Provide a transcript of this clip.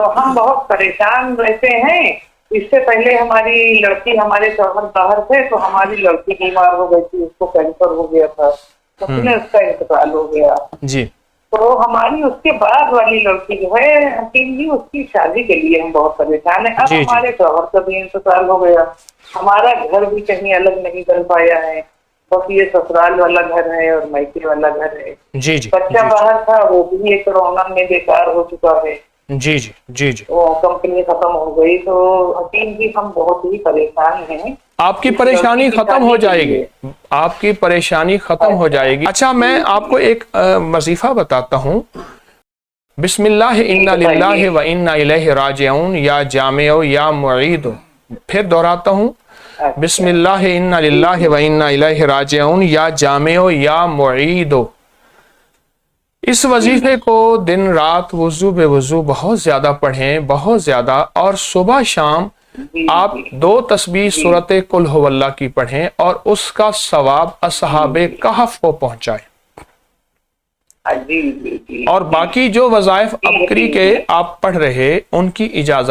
तो हम बहुत परेशान रहते हैं। इससे पहले हमारी लड़की, हमारे शौहर बाहर थे, तो हमारी लड़की बीमार हो गई थी, उसको कैंसर हो गया था, तो फिर उसका इंतकाल हो गया जी। तो हमारी उसके बाद वाली लड़की जो है हकीम जी, उसकी शादी के लिए हम बहुत परेशान है। अब जी, जी। हमारे शौहर का भी इंतकाल हो गया, हमारा घर भी कहीं अलग नहीं कर पाया है, बस ये ससुराल वाला घर है और मायके वाला घर है। जी जी बच्चा जी बाहर था, वो भी एक कोरोना में बेकार हो चुका है, जी जी जी जी। वो कंपनी खत्म हो गई। तो हकीम जी हम बहुत ही परेशान हैं। आपकी परेशानी लड़की की खत्म हो शादी के जाएगी, लिए। आपकी परेशानी खत्म हो जाएगी। अच्छा, मैं आपको एक वजीफा बताता हूँ। बिस्मिल्लाह इन्ना लिल्लाहि व इन्ना इलैहि राजिऊन या जामिओ या मुईद। फिर दोहराता हूँ, बिस्मिल्लाह इन्ना लिल्लाहि व इन्ना इलैहि राजिऊन या जामिओ या मुईद। इस वजीफे को दिन रात वुजू बेवुजू बहुत ज्यादा पढ़ें, बहुत ज्यादा, और सुबह शाम आप 2 तस्बीह सूरत कुल हुवल्लाह की पढ़ें और उसका सवाब असहाबे कहफ को पहुंचाएं। और बाकी जो वज़ाइफ अबकरी के आप पढ़ रहे, उनकी इजाजत